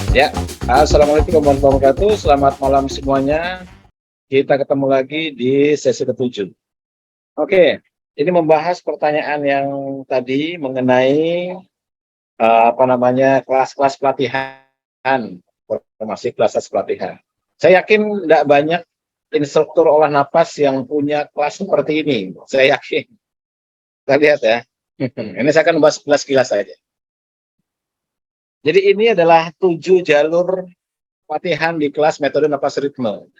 Ya, Assalamualaikum warahmatullahi wabarakatuh. Selamat malam semuanya. Kita ketemu lagi di sesi ketujuh. Oke, ini membahas pertanyaan yang tadi mengenai kelas-kelas pelatihan, masih kelas pelatihan. Saya yakin tidak banyak instruktur olah napas yang punya kelas seperti ini. Saya yakin. Kita lihat ya. Ini saya akan membahas kilas-kilas saja. Jadi ini adalah 7 jalur pelatihan di kelas metode napas ritme.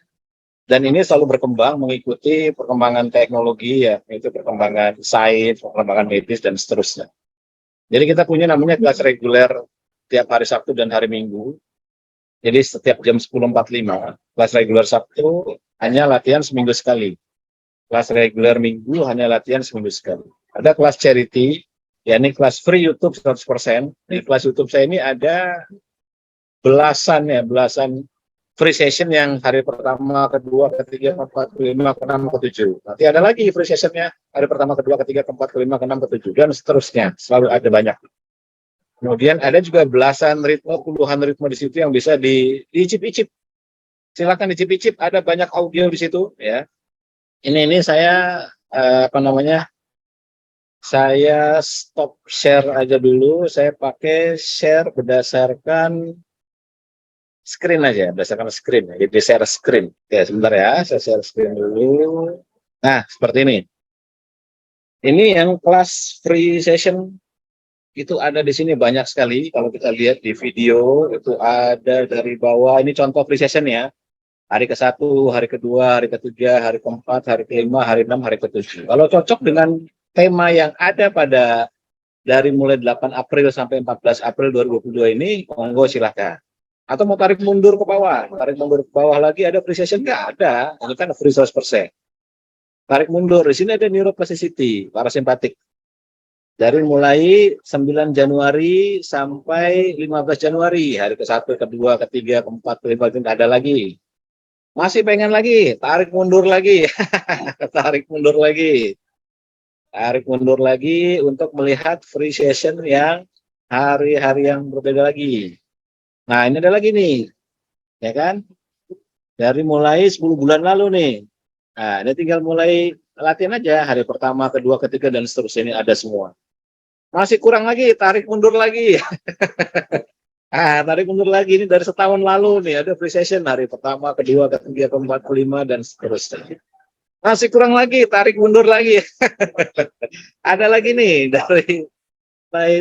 Dan ini selalu berkembang mengikuti perkembangan teknologi ya, itu perkembangan sains, perkembangan medis dan seterusnya. Jadi kita punya namanya kelas reguler tiap hari Sabtu dan hari Minggu. Jadi setiap jam 10.45, kelas reguler Sabtu hanya latihan seminggu sekali. Kelas reguler Minggu hanya latihan seminggu sekali. Ada kelas charity, ya ini kelas free YouTube 100%. Di kelas YouTube saya ini ada belasan free session yang hari pertama, kedua, ketiga, keempat, kelima, keenam, ketujuh. Nanti ada lagi free sessionnya hari pertama, kedua, ketiga, keempat, kelima, keenam, ketujuh, dan seterusnya. Selalu ada banyak. Kemudian ada juga belasan ritme, puluhan ritme di situ yang bisa diicip-icip. Silakan dicip-icip, ada banyak audio di situ ya. Ini saya saya stop share aja dulu. Saya pakai share berdasarkan screen aja, berdasarkan screen. Jadi share screen. Ya, sebentar ya, saya share screen dulu. Nah, seperti ini. Ini yang kelas free session itu ada di sini banyak sekali. Kalau kita lihat di video itu ada dari bawah. Ini contoh free session ya. Hari ke-1, hari kedua, hari ketiga, hari keempat, hari kelima, hari 6, hari ke-7. Kalau cocok dengan tema yang ada pada dari mulai 8 April sampai 14 April 2022 ini, monggo silahkan. Atau mau tarik mundur ke bawah, lagi ada free session? Nggak ada, itu kan free 100%. Tarik mundur, di sini ada neuroplasticity, parasimpatik. Dari mulai 9 Januari sampai 15 Januari, hari ke-1, kedua, ketiga, keempat, kelima, ada lagi. Masih pengen lagi, tarik mundur lagi, tarik mundur lagi. Tarik mundur lagi untuk melihat free session yang hari-hari yang berbeda lagi. Nah, ini ada lagi nih, ya kan? Dari mulai 10 bulan lalu nih. Nah, ini tinggal mulai latihan aja, hari pertama, kedua, ketiga, dan seterusnya ini ada semua. Masih kurang lagi, tarik mundur lagi. Tarik mundur lagi, ini dari setahun lalu nih, ada free session, hari pertama, kedua, ketiga, keempat, kelima, dan seterusnya. Masih kurang lagi, tarik mundur lagi. Ada lagi nih, dari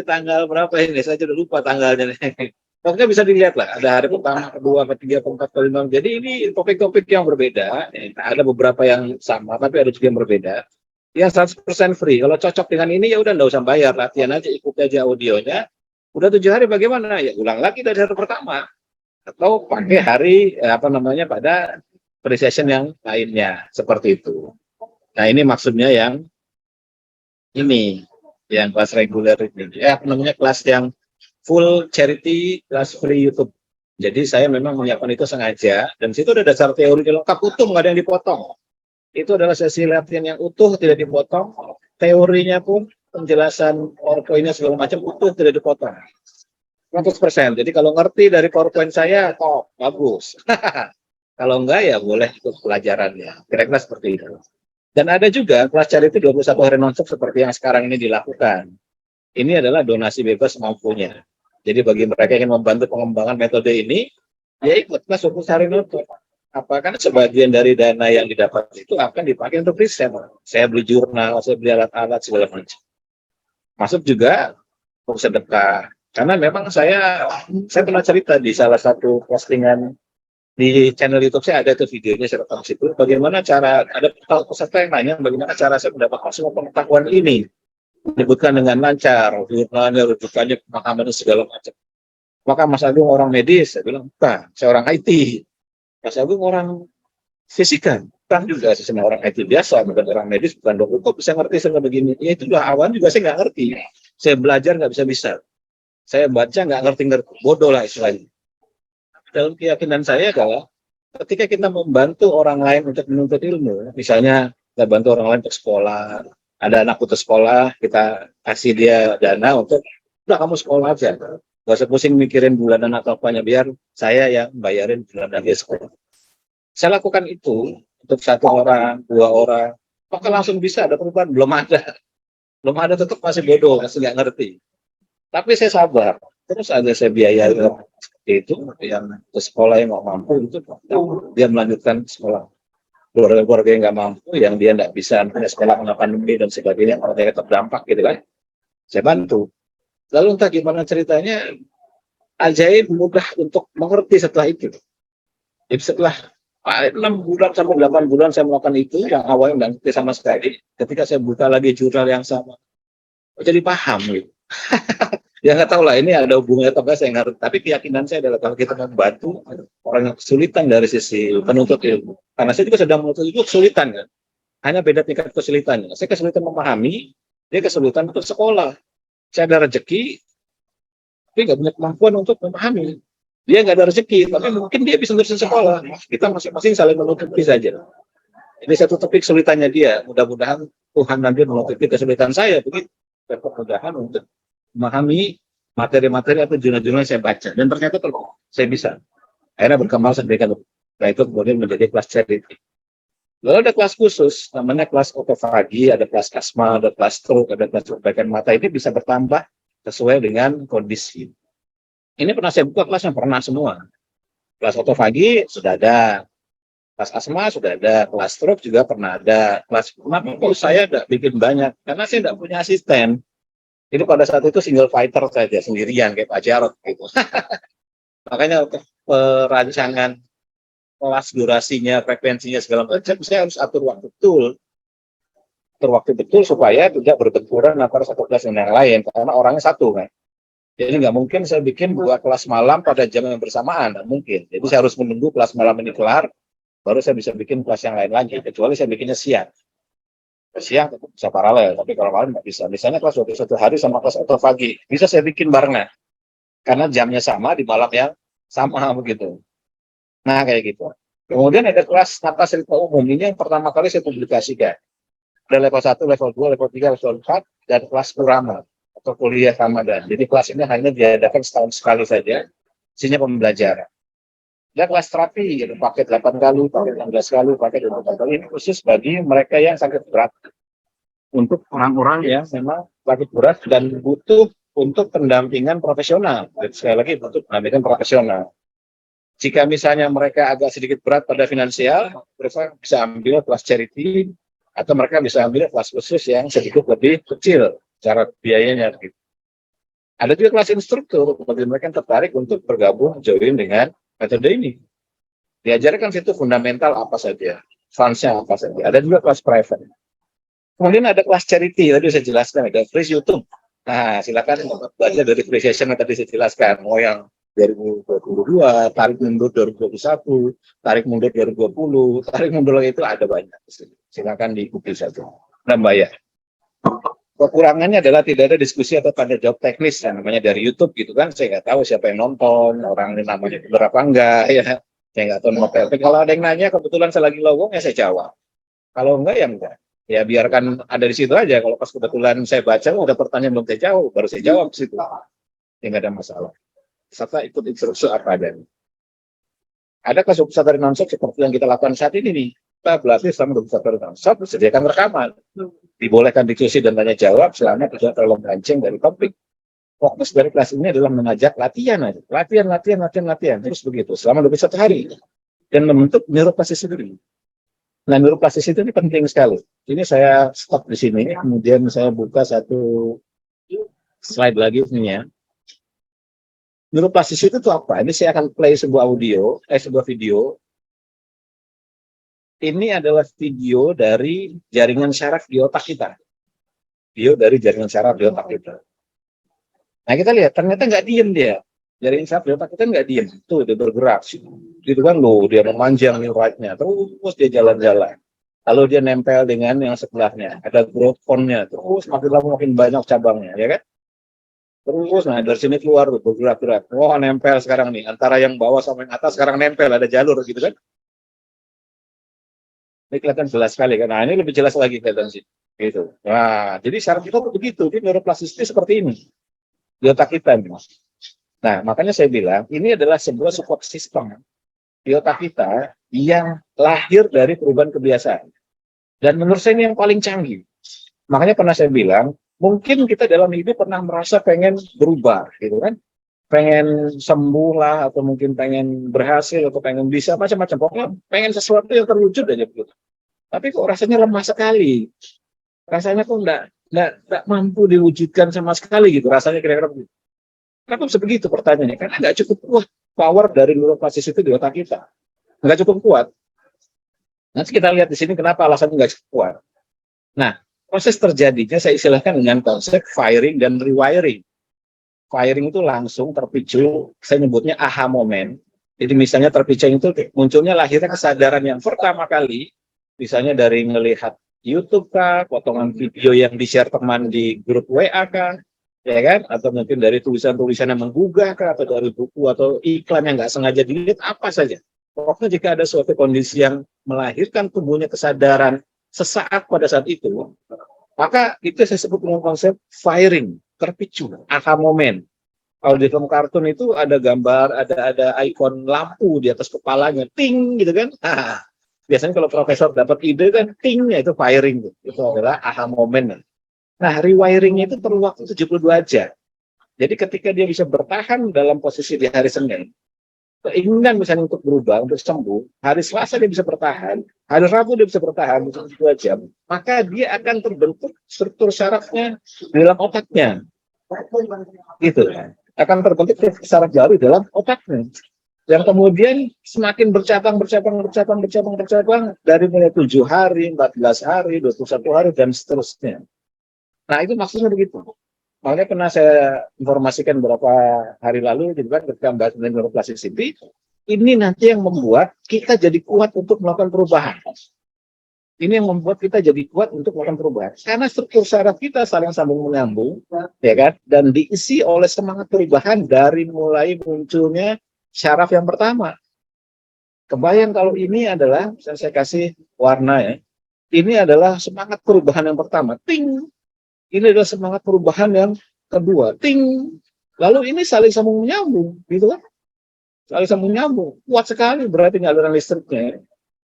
tanggal berapa ini, saya sudah lupa tanggalnya nih. Pokoknya bisa dilihat lah, ada hari pertama, kedua, ketiga, keempat, kelima. Jadi ini topik-topik yang berbeda. Ada beberapa yang sama, tapi ada juga yang berbeda. Yang 100% free. Kalau cocok dengan ini ya udah nggak usah bayar, latihan aja, ikuti aja audionya. Udah 7 hari bagaimana? Ya ulang lagi dari hari pertama. Atau pakai hari pada free session yang lainnya, seperti itu. Nah, ini maksudnya yang ini, yang kelas reguler ini. Kelas yang full charity, kelas free YouTube. Jadi saya memang menyiapkan itu sengaja, dan situ ada dasar teori lengkap utuh, nggak ada yang dipotong. Itu adalah sesi latihan yang utuh, tidak dipotong. Teorinya pun, penjelasan PowerPoint-nya segala macam utuh, tidak dipotong. 100%. Jadi kalau ngerti dari PowerPoint saya, top, bagus. Kalau enggak ya boleh ikut pelajarannya. Kira-kira seperti itu. Dan ada juga kelas charity 21 hari nonstop seperti yang sekarang ini dilakukan. Ini adalah donasi bebas semampunya. Jadi bagi mereka yang ingin membantu pengembangan metode ini, ya ikut kelas 21 hari nonstop. Apakah sebagian dari dana yang didapat itu akan dipakai untuk riset. Saya beli jurnal, saya beli alat-alat segala macam. Masuk juga untuk sedekah. Karena memang saya pernah cerita di salah satu postingan di channel YouTube saya, ada tuh videonya, saya rekam situ. Bagaimana cara, ada peserta yang nanya bagaimana cara saya mendapatkan semua pengetahuan ini, menyebutkan dengan lancar, jurnalnya, rujukannya, pemahamannya segala macam. Maka Mas Agung orang medis, saya bilang bukan, saya orang IT. Mas Agung orang fisika, bukan juga, saya orang IT biasa, bukan orang medis, bukan dokter. Kok bisa ngerti sama begini? Ya itu lah, awan juga saya nggak ngerti. Saya belajar nggak bisa-bisa. Saya baca nggak ngerti-ngerti, bodoh lah istilahnya. Dalam keyakinan saya adalah ketika kita membantu orang lain untuk menuntut ilmu, misalnya kita bantu orang lain untuk sekolah, ada anak putus sekolah, kita kasih dia dana untuk, udah kamu sekolah aja. Gak usah pusing mikirin bulanan atau apanya, biar saya yang bayarin bulanan dia sekolah. Saya lakukan itu untuk 1 orang, 2 orang, maka langsung bisa ada perubahan. Belum ada, tetap masih bodoh, masih nggak ngerti. Tapi saya sabar, terus ada saya biaya seperti itu, yang ke sekolah yang nggak mampu itu, dia melanjutkan sekolah. Keluarga-keluarga yang nggak mampu, yang dia nggak bisa sekolah karena pandemi dan sebagainya, kalau dia terdampak gitu kan, saya bantu. Lalu entah gimana ceritanya, ajaib mudah untuk mengerti setelah itu. Jadi setelah 6 bulan sampai 8 bulan saya melakukan itu, yang awalnya nggak ngerti sama sekali, ketika saya buka lagi jurnal yang sama, jadi paham gitu. Ya nggak tahu lah ini ada hubungannya atau enggak, saya nggak ngerti. Tapi keyakinan saya adalah kalau kita membantu orang yang kesulitan dari sisi penuntut ilmu, karena saya juga sedang menuntut ilmu kesulitan kan, hanya beda tingkat kesulitannya. Saya kesulitan memahami, dia kesulitan untuk sekolah. Saya ada rezeki, tapi nggak punya kemampuan untuk memahami. Dia nggak ada rezeki, tapi mungkin dia bisa meneruskan sekolah. Kita masing-masing saling menutupi saja. Ini satu topik kesulitannya dia. Mudah-mudahan Tuhan nanti menutupi kesulitan saya. Begitu. Mudah-mudahan untuk memahami materi-materi atau jurnal-jurnal yang saya baca. Dan ternyata saya bisa. Akhirnya berkembang sedemikian. Nah itu kemudian menjadi kelas charity. Lalu ada kelas khusus, namanya kelas otofagi, ada kelas asma, ada kelas stroke, ada kelas perbaikan mata. Ini bisa bertambah sesuai dengan kondisi. Ini pernah saya buka kelas yang pernah semua. Kelas otofagi sudah ada, kelas asma sudah ada, kelas stroke juga pernah ada. Kelas kenapa saya tidak bikin banyak? Karena saya tidak punya asisten. Jadi pada saat itu single fighter saja, sendirian kayak Pak Jarod gitu. Makanya untuk perancangan kelas durasinya, frekuensinya segala macam, saya harus atur waktu betul. Atur waktu betul supaya tidak berbenturan antara satu kelas dengan yang lain, karena orangnya satu kan. Jadi nggak mungkin saya bikin 2 kelas malam pada jam yang bersamaan, nggak mungkin. Jadi saya harus menunggu kelas malam ini kelar, baru saya bisa bikin kelas yang lain lagi. Kecuali saya bikinnya siang. Siang tetap bisa paralel, tapi kalau malam nggak bisa. Misalnya kelas 21 hari sama kelas atau pagi, bisa saya bikin barengan. Karena jamnya sama, di malam yang sama begitu. Nah kayak gitu. Kemudian ada kelas tata cerita umum. Ini yang pertama kali saya publikasikan. Ada level 1, level 2, level 3, level 4, dan kelas Purama atau kuliah Ramadan. Jadi kelas ini hanya diadakan setahun sekali saja, isinya pembelajaran. Dan kelas terapi, gitu, paket 8 kali, paket 16 kali, paket 24 kali, ini khusus bagi mereka yang sakit berat. Untuk orang-orang yang memang sakit berat dan butuh untuk pendampingan profesional. Dan sekali lagi, butuh pendampingan profesional. Jika misalnya mereka agak sedikit berat pada finansial, mereka bisa ambil kelas charity, atau mereka bisa ambil kelas khusus yang sedikit lebih kecil cara biayanya. Gitu. Ada juga kelas instruktur bagi mereka yang tertarik untuk bergabung join dengan metode ini. Diajarkan situ fundamental apa saja, fansnya apa saja. Ada juga kelas private. Kemudian ada kelas charity, tadi saya jelaskan, ada free YouTube. Nah, silakan baca dari free session yang tadi saya jelaskan. Mau yang 2022, tarik mundur 2021, tarik mundur 2020, tarik mundur lagi itu ada banyak. Silakan diikuti saja. Dan bayar. Kekurangannya adalah tidak ada diskusi atau tanda jawab teknis, ya, namanya dari YouTube gitu kan. Saya nggak tahu siapa yang nonton, orang ini namanya berapa enggak, ya. Saya nggak tahu nomor telepon. Kalau ada yang nanya, kebetulan saya lagi lowong, ya saya jawab. Kalau enggak, ya enggak. Ya biarkan ada di situ aja. Kalau pas kebetulan saya baca, ada pertanyaan belum saya jawab, baru saya jawab di situ. Ya nggak ada masalah. Serta ikut instruksi apa adanya. Ada kelas 21 hari non-stop seperti yang kita lakukan saat ini nih. Kita berlatih selama 21 hari non-stop, sediakan rekaman. Dibolehkan diskusi dan tanya jawab selama tidak terlalu melenceng dari topik. Fokus dari kelas ini adalah mengajak latihan aja. Latihan. Terus begitu, selama 21 hari. Dan membentuk neuroplastisity. Nah, neuroplastisity ini penting sekali. Ini saya stop di sini, kemudian saya buka satu slide lagi ini ya. Neuroplastisity itu apa? Ini saya akan play sebuah video. Ini adalah video dari jaringan syaraf di otak kita. Video dari jaringan syaraf di otak kita. Nah, kita lihat, ternyata nggak diem dia. Jaringan syaraf di otak kita nggak diem. Tuh, dia bergerak. Gitu kan, loh, dia memanjang neurite-nya. Terus dia jalan-jalan. Lalu dia nempel dengan yang sebelahnya. Ada growth hormone-nya. Terus makin lama makin banyak cabangnya, ya kan? Terus, nah dari sini keluar, bergerak-gerak. Wah, nempel sekarang nih. Antara yang bawah sama yang atas sekarang nempel. Ada jalur gitu kan. Ini kelihatan jelas sekali kan. Nah, ini lebih jelas lagi kelihatan sih. Gitu. Nah, jadi syaraf kita tuh begitu. Ini neuroplastisity seperti ini. Di otak kita nih, Mas. Nah, makanya saya bilang ini adalah sebuah support system di otak kita yang lahir dari perubahan kebiasaan. Dan menurut saya ini yang paling canggih. Makanya pernah saya bilang, mungkin kita dalam hidup pernah merasa pengen berubah, gitu kan? Pengen sembuh lah, atau mungkin pengen berhasil, atau pengen bisa, macam-macam. Pokoknya pengen sesuatu yang terwujud aja, gitu. Tapi kok rasanya lemah sekali. Rasanya kok nggak mampu diwujudkan sama sekali, gitu. Rasanya kira-kira begitu. Kenapa bisa begitu pertanyaannya? Karena nggak cukup kuat power dari neuroplastis itu di otak kita. Nggak cukup kuat. Nanti kita lihat di sini kenapa alasannya nggak cukup kuat. Nah, proses terjadinya saya istilahkan dengan konsep firing dan rewiring. Firing itu langsung terpicu, saya nyebutnya aha moment. Jadi misalnya terpicu itu munculnya lahirnya kesadaran yang pertama kali, misalnya dari melihat YouTube kah, potongan video yang di-share teman di grup WA kah, ya kan? Atau mungkin dari tulisan-tulisan yang menggugah kah, atau dari buku atau iklan yang nggak sengaja dilihat, apa saja. Pokoknya jika ada suatu kondisi yang melahirkan tumbuhnya kesadaran sesaat pada saat itu, maka itu saya sebut dengan konsep firing, terpicu, aha moment. Kalau di film kartun itu ada gambar, ada ikon lampu di atas kepalanya, ting gitu kan. Biasanya kalau profesor dapat ide kan, tingnya itu firing, itu adalah aha moment. Nah, rewiringnya itu perlu waktu 72 jam. Jadi ketika dia bisa bertahan dalam posisi di hari Senin, keinginan misalnya untuk berubah, untuk sembuh, hari Selasa dia bisa bertahan, hari Rabu dia bisa bertahan 2 jam, maka dia akan terbentuk struktur syarafnya di dalam otaknya. Gitu. Akan terbentuk syaraf baru di dalam otaknya. Yang kemudian semakin bercabang dari mulai 7 hari, 14 hari, 21 hari, dan seterusnya. Nah, itu maksudnya begitu. Makanya pernah saya informasikan beberapa hari lalu, gitu kan, ketika membahas mengenai neuroplasticity, ini nanti yang membuat kita jadi kuat untuk melakukan perubahan. Ini yang membuat kita jadi kuat untuk melakukan perubahan. Karena struktur syaraf kita saling sambung menyambung, ya kan, dan diisi oleh semangat perubahan dari mulai munculnya syaraf yang pertama. Kebayang kalau ini adalah, saya kasih warna ya, ini adalah semangat perubahan yang pertama, ting. Ini adalah semangat perubahan yang kedua, ting. Lalu ini saling sambung menyambung, gitu kan? Saling sambung menyambung, kuat sekali berarti aliran listriknya,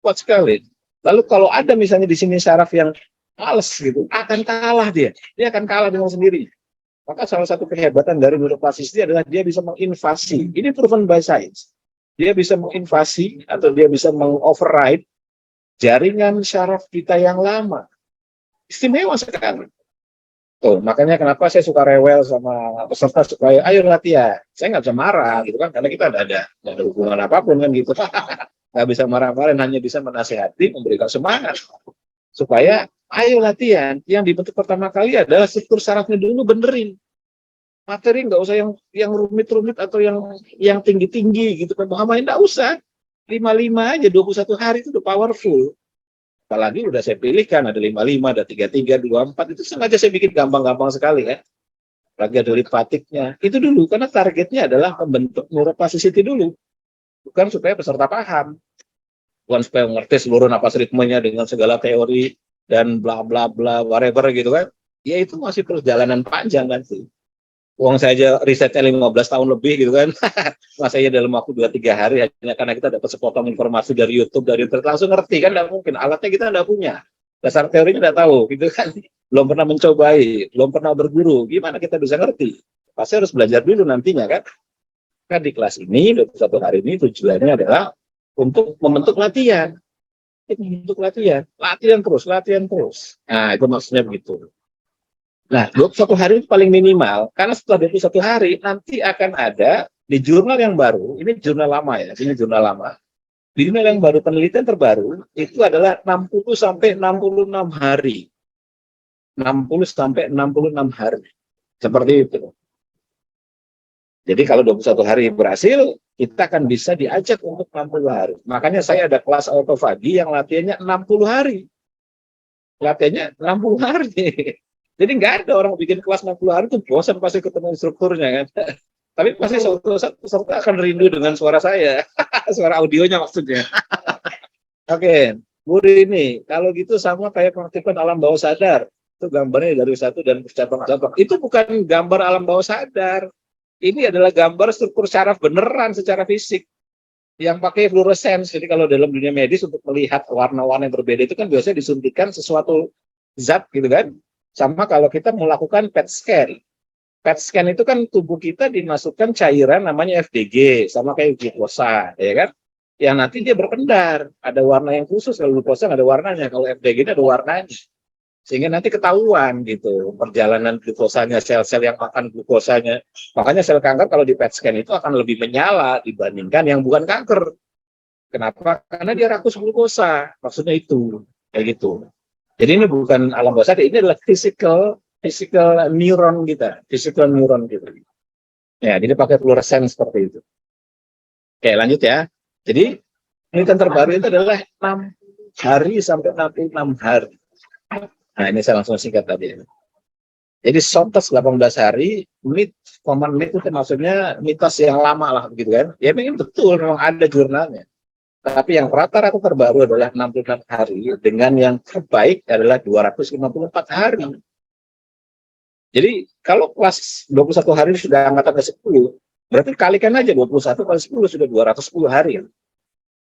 kuat sekali. Lalu kalau ada misalnya di sini syaraf yang males gitu, akan kalah dia akan kalah dengan sendiri. Maka salah satu kehebatan dari neuroplasticity adalah dia bisa menginvasi. Ini proven by science. Dia bisa menginvasi atau dia bisa mengoverride jaringan syaraf kita yang lama. Istimewa sekali. Tuh, makanya kenapa saya suka rewel sama peserta supaya ayo latihan. Saya nggak bisa marah gitu kan, karena kita ada hubungan apapun kan gitu. Nggak bisa marah-marah, hanya bisa menasehati, memberikan semangat supaya ayo latihan. Yang dibentuk pertama kali adalah struktur sarafnya dulu benerin. Materi nggak usah yang rumit-rumit atau yang tinggi-tinggi gitu kan. Main nggak usah. 55 aja 21 hari itu udah powerful. Apalagi udah saya pilihkan, ada 55, ada 33, 24, itu sengaja saya bikin gampang-gampang sekali ya. Lagi ada lipatiknya. Itu dulu, karena targetnya adalah membentuk neuroplasticity dulu. Bukan supaya peserta paham. Bukan supaya mengerti seluruh napas ritmenya dengan segala teori dan bla bla bla, whatever gitu kan. Ya itu masih perjalanan panjang nanti. Uang saya aja risetnya 15 tahun lebih gitu kan. Masa ya dalam waktu 2-3 hari hanya karena kita dapat sepotong informasi dari YouTube, dari internet, langsung ngerti kan, nggak mungkin. Alatnya kita nggak punya. Dasar teorinya nggak tahu gitu kan. Belum pernah mencobai, belum pernah berguru. Gimana kita bisa ngerti? Pasti harus belajar dulu nantinya kan. Kan di kelas ini, 21 hari ini tujuannya adalah untuk membentuk latihan. Membentuk latihan. Latihan terus. Nah, itu maksudnya begitu. Nah, 21 hari itu paling minimal, karena setelah 21 hari nanti akan ada di jurnal yang baru, ini jurnal lama ya, ini jurnal lama. Di jurnal yang baru, penelitian terbaru, itu adalah 60 sampai 66 hari. 60 sampai 66 hari. Seperti itu. Jadi kalau 21 hari berhasil, kita akan bisa diajak untuk 60 hari. Makanya saya ada kelas autofagi yang latihannya 60 hari. Latihannya 60 hari. Jadi nggak ada orang bikin kelas 60 hari itu bosan pasti ketemu instrukturnya kan. Tapi pasti suatu saat peserta akan rindu dengan suara saya. Suara audionya maksudnya. Oke, Bu ini kalau gitu sama kayak pengaktifan alam bawah sadar. Itu gambarnya dari satu dan bercabang-cabang. Itu bukan gambar alam bawah sadar. Ini adalah gambar struktur syaraf beneran secara fisik yang pakai fluorescence. Jadi kalau dalam dunia medis untuk melihat warna-warna yang berbeda itu kan biasanya disuntikan sesuatu zat gitu kan. Sama kalau kita melakukan PET scan. PET scan itu kan tubuh kita dimasukkan cairan namanya FDG sama kayak glukosa, ya kan? Yang nanti dia berpendar, ada warna yang khusus. Kalau glukosa nggak ada warnanya, kalau FDG itu ada warnanya. Sehingga nanti ketahuan gitu perjalanan glukosanya, sel-sel yang makan glukosanya. Makanya sel kanker kalau di PET scan itu akan lebih menyala dibandingkan yang bukan kanker. Kenapa? Karena dia rakus glukosa. Maksudnya itu kayak gitu. Jadi ini bukan alam bawah sadar, ini adalah physical neuron kita, physical neuron kita. Ya, jadi pakai fluorescence seperti itu. Oke, lanjut ya. Jadi penelitian terbaru itu adalah 6 hari sampai 66 hari. Nah, ini saya langsung singkat tadi. Jadi sontas 18 hari, common myth itu maksudnya mitos yang lama lah begitu kan. Ya memang betul, memang ada jurnalnya. Tapi yang rata-rata terbaru adalah 66 hari, dengan yang terbaik adalah 254 hari. Jadi kalau kelas 21 hari sudah angkatan ke-10, berarti kalikan aja 21 kali 10 sudah 210 hari.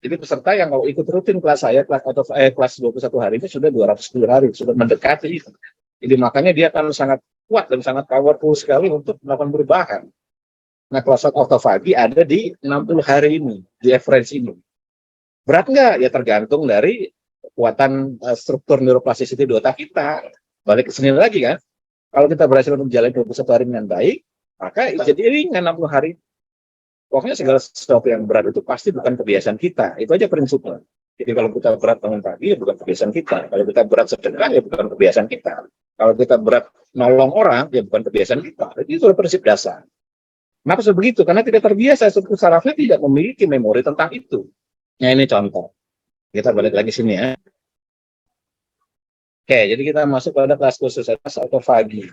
Jadi peserta yang mau ikut rutin kelas saya, kelas 21 hari ini sudah 210 hari, sudah mendekati itu. Jadi makanya dia akan sangat kuat dan sangat powerful sekali untuk melakukan perubahan. Nah, kelas autofagi ada di 60 hari ini, di average ini. Berat nggak? Ya tergantung dari kekuatan struktur neuroplasticity di otak kita. Balik ke sini lagi kan, kalau kita berhasil untuk menjalani 21 hari dengan baik, maka jadi ringan 60 hari. Pokoknya segala sesuatu yang berat itu pasti bukan kebiasaan kita. Itu aja prinsipnya. Jadi kalau kita berat bangun pagi, ya bukan kebiasaan kita. Kalau kita berat sedekah, ya bukan kebiasaan kita. Kalau kita berat nolong orang, ya bukan kebiasaan kita. Jadi itu prinsip dasar. Kenapa begitu? Karena tidak terbiasa, struktur sarafnya tidak memiliki memori tentang itu. Nah, ini contoh. Kita balik lagi sini ya. Oke, jadi kita masuk pada kelas khusus autofagi.